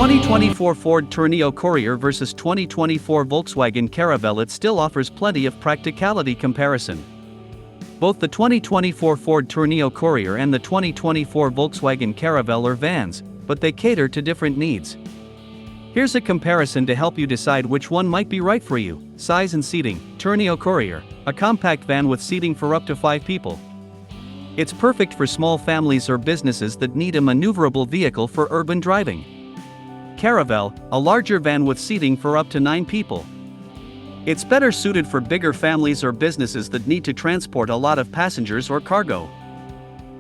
2024 Ford Tourneo Courier versus 2024 Volkswagen Caravelle. It still offers plenty of practicality comparison. Both the 2024 Ford Tourneo Courier and the 2024 Volkswagen Caravelle are vans, but they cater to different needs. Here's a comparison to help you decide which one might be right for you. Size and seating. Tourneo Courier, a compact van with seating for up to 5 people. It's perfect for small families or businesses that need a maneuverable vehicle for urban driving. Caravelle, a larger van with seating for up to 9 people. It's better suited for bigger families or businesses that need to transport a lot of passengers or cargo.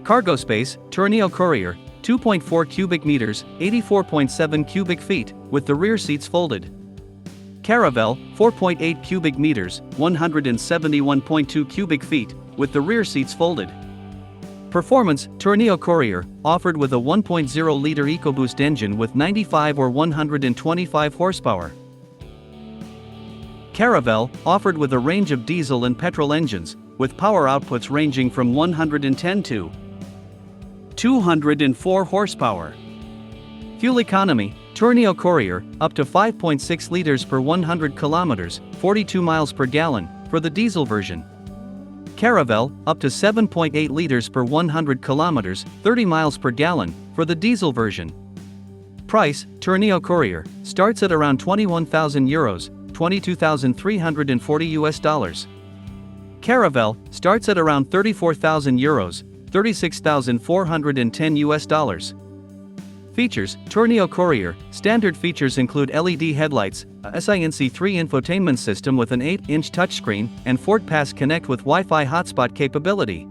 Cargo space. Tourneo Courier, 2.4 cubic meters, 84.7 cubic feet, with the rear seats folded. Caravelle, 4.8 cubic meters, 171.2 cubic feet, with the rear seats folded. Performance. Tourneo Courier, offered with a 1.0-liter EcoBoost engine with 95 or 125 horsepower. Caravelle, offered with a range of diesel and petrol engines, with power outputs ranging from 110 to 204 horsepower. Fuel economy. Tourneo Courier, up to 5.6 liters per 100 kilometers, 42 miles per gallon, for the diesel version. Caravelle, up to 7.8 liters per 100 kilometers, 30 miles per gallon, for the diesel version. Price. Tourneo Courier, starts at around €21,000, $22,340. Caravelle, starts at around €34,000, $36,410. Features. Tourneo Courier, standard features include LED headlights, a SINC3 infotainment system with an 8-inch touchscreen, and Ford Pass Connect with Wi-Fi hotspot capability.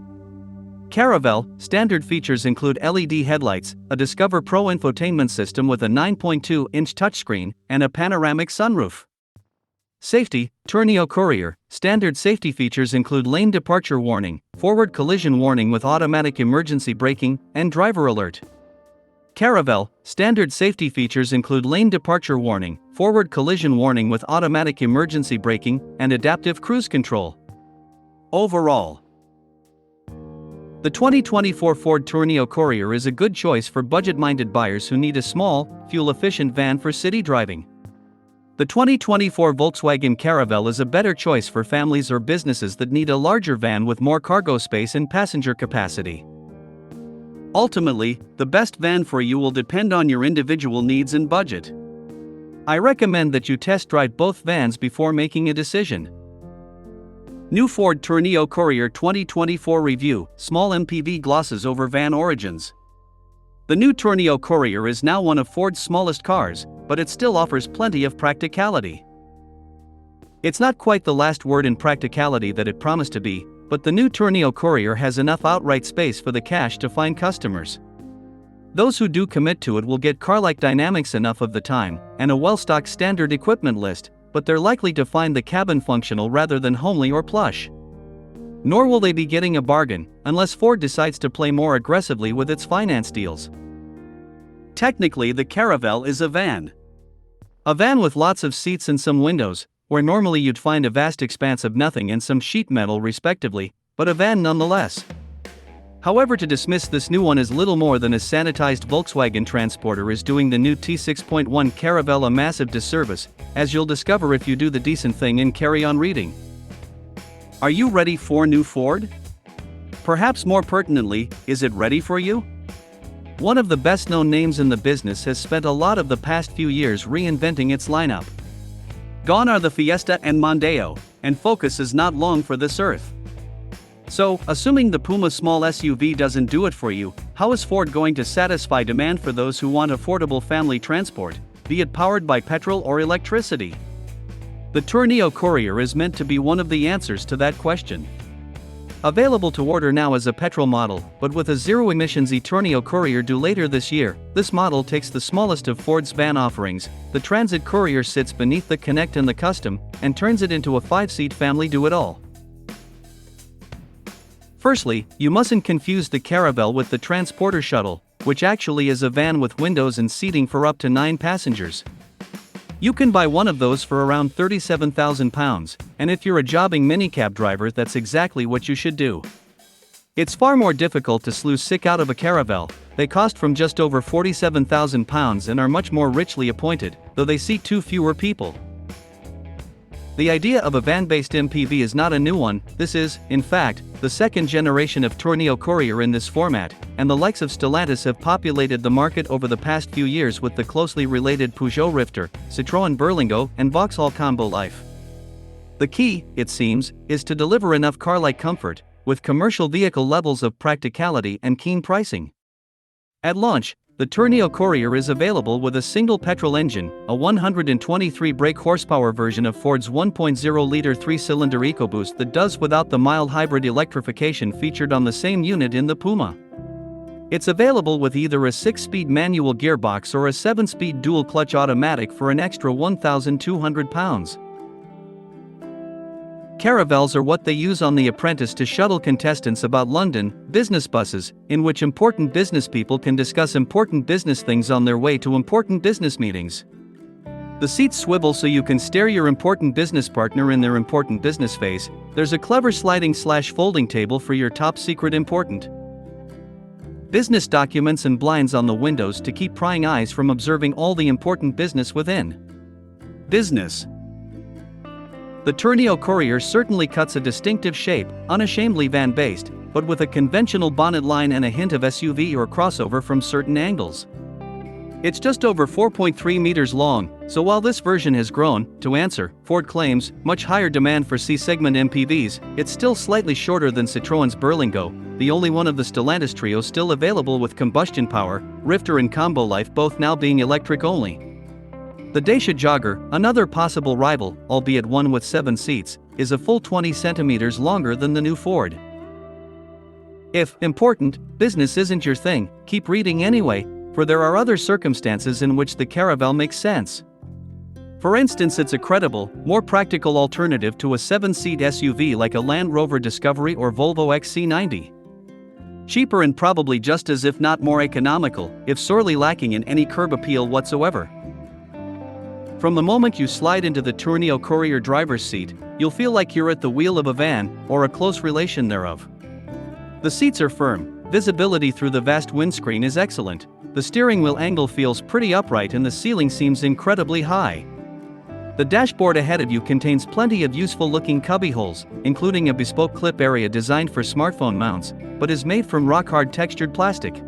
Caravelle, standard features include LED headlights, a Discover Pro infotainment system with a 9.2-inch touchscreen, and a panoramic sunroof. Safety. Tourneo Courier, standard safety features include lane departure warning, forward collision warning with automatic emergency braking, and driver alert. Caravelle, standard safety features include lane departure warning, forward collision warning with automatic emergency braking, and adaptive cruise control. Overall, the 2024 Ford Tourneo Courier is a good choice for budget-minded buyers who need a small, fuel-efficient van for city driving. The 2024 Volkswagen Caravelle is a better choice for families or businesses that need a larger van with more cargo space and passenger capacity. Ultimately, the best van for you will depend on your individual needs and budget. I recommend that you test drive both vans before making a decision. New Ford Tourneo Courier 2024 Review, Small MPV glosses over van origins. The new Tourneo Courier is now one of Ford's smallest cars, but it still offers plenty of practicality. It's not quite the last word in practicality that it promised to be, but the new Tourneo Courier has enough outright space for the cash to find customers. Those who do commit to it will get car-like dynamics enough of the time, and a well-stocked standard equipment list, but they're likely to find the cabin functional rather than homely or plush. Nor will they be getting a bargain, unless Ford decides to play more aggressively with its finance deals. Technically, the Caravelle is a van. A van with lots of seats and some windows, where normally you'd find a vast expanse of nothing and some sheet metal respectively, but a van nonetheless. However, to dismiss this new one as little more than a sanitized Volkswagen transporter is doing the new T6.1 Caravelle a massive disservice, as you'll discover if you do the decent thing and carry on reading. Are you ready for new Ford? Perhaps more pertinently, is it ready for you? One of the best-known names in the business has spent a lot of the past few years reinventing its lineup. Gone are the Fiesta and Mondeo, and focus is not long for this earth. So, assuming the Puma small SUV doesn't do it for you, how is Ford going to satisfy demand for those who want affordable family transport, be it powered by petrol or electricity? The Tourneo Courier is meant to be one of the answers to that question. Available to order now as a petrol model, but with a zero-emissions e-Tourneo Courier due later this year, this model takes the smallest of Ford's van offerings. The Transit Courier sits beneath the Connect and the Custom, and turns it into a 5-seat family do-it-all. Firstly, you mustn't confuse the Caravelle with the Transporter Shuttle, which actually is a van with windows and seating for up to 9 passengers. You can buy one of those for around £37,000, and if you're a jobbing minicab driver, that's exactly what you should do. It's far more difficult to slew sick out of a Caravelle, They cost from just over £47,000 and are much more richly appointed, though they seat 2 fewer people. The idea of a van-based MPV is not a new one. This is, in fact, the second generation of Tourneo Courier in this format, and the likes of Stellantis have populated the market over the past few years with the closely related Peugeot Rifter, Citroën Berlingo, and Vauxhall Combo Life. The key, it seems, is to deliver enough car-like comfort, with commercial vehicle levels of practicality and keen pricing. At launch, the Tourneo Courier is available with a single petrol engine, a 123 brake horsepower version of Ford's 1.0-liter 3-cylinder EcoBoost that does without the mild hybrid electrification featured on the same unit in the Puma. It's available with either a 6-speed manual gearbox or a 7-speed dual-clutch automatic for an extra £1,200. Caravelles are what they use on The Apprentice to shuttle contestants about London, business buses, in which important business people can discuss important business things on their way to important business meetings. The seats swivel so you can stare your important business partner in their important business face. There's a clever sliding/folding table for your top secret important business documents and blinds on the windows to keep prying eyes from observing all the important business within business. The Tourneo Courier certainly cuts a distinctive shape, unashamedly van-based, but with a conventional bonnet line and a hint of SUV or crossover from certain angles. It's just over 4.3 meters long, so while this version has grown, to answer Ford claims, much higher demand for C-segment MPVs, it's still slightly shorter than Citroën's Berlingo, the only one of the Stellantis trio still available with combustion power, Rifter and Combo Life both now being electric only. The Dacia Jogger, another possible rival, albeit one with 7 seats, is a full 20 centimeters longer than the new Ford. If important business isn't your thing, keep reading anyway, for there are other circumstances in which the Caravelle makes sense. For instance, it's a credible, more practical alternative to a 7-seat SUV like a Land Rover Discovery or Volvo XC90. Cheaper and probably just as if not more economical, if sorely lacking in any curb appeal whatsoever. From the moment you slide into the Tourneo Courier driver's seat, you'll feel like you're at the wheel of a van, or a close relation thereof. The seats are firm, visibility through the vast windscreen is excellent, the steering wheel angle feels pretty upright and the ceiling seems incredibly high. The dashboard ahead of you contains plenty of useful-looking cubbyholes, including a bespoke clip area designed for smartphone mounts, but is made from rock-hard textured plastic.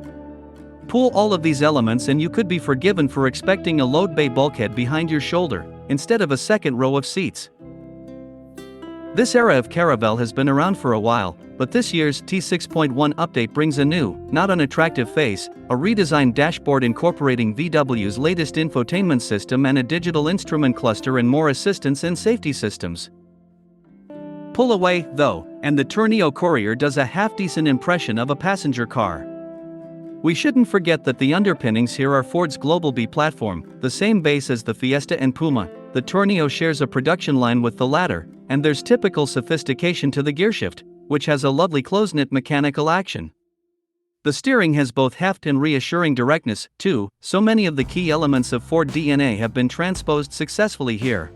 Pull all of these elements and you could be forgiven for expecting a load bay bulkhead behind your shoulder, instead of a second row of seats. This era of Caravelle has been around for a while, but this year's T6.1 update brings a new, not unattractive face, a redesigned dashboard incorporating VW's latest infotainment system and a digital instrument cluster and more assistance and safety systems. Pull away, though, and the Tourneo Courier does a half-decent impression of a passenger car. We shouldn't forget that the underpinnings here are Ford's Global B platform, the same base as the Fiesta and Puma. The Tourneo shares a production line with the latter, and there's typical sophistication to the gearshift, which has a lovely close-knit mechanical action. The steering has both heft and reassuring directness, too, so many of the key elements of Ford DNA have been transposed successfully here.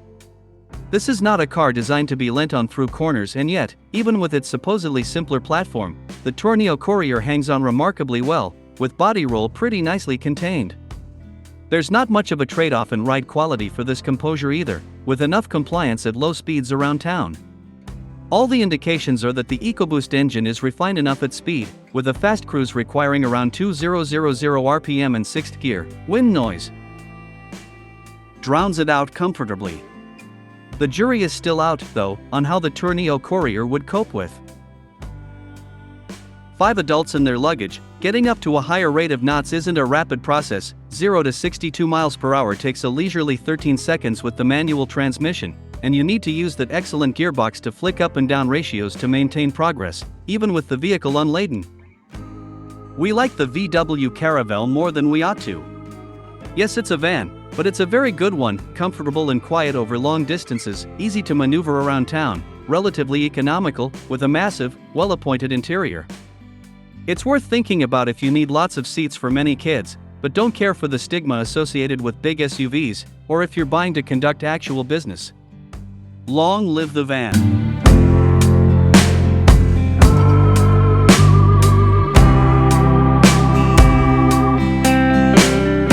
This is not a car designed to be leant on through corners, and yet, even with its supposedly simpler platform, the Tourneo Courier hangs on remarkably well, with body roll pretty nicely contained. There's not much of a trade-off in ride quality for this composure either, with enough compliance at low speeds around town. All the indications are that the EcoBoost engine is refined enough at speed, with a fast cruise requiring around 2000 RPM in 6th gear. Wind noise drowns it out comfortably. The jury is still out, though, on how the Tourneo Courier would cope with 5 adults and their luggage. Getting up to a higher rate of knots isn't a rapid process. 0 to 62 miles per hour takes a leisurely 13 seconds with the manual transmission, and you need to use that excellent gearbox to flick up and down ratios to maintain progress, even with the vehicle unladen. We like the VW Caravelle more than we ought to. Yes, it's a van, but it's a very good one, comfortable and quiet over long distances, easy to maneuver around town, relatively economical, with a massive, well-appointed interior. It's worth thinking about if you need lots of seats for many kids, but don't care for the stigma associated with big SUVs, or if you're buying to conduct actual business. Long live the van!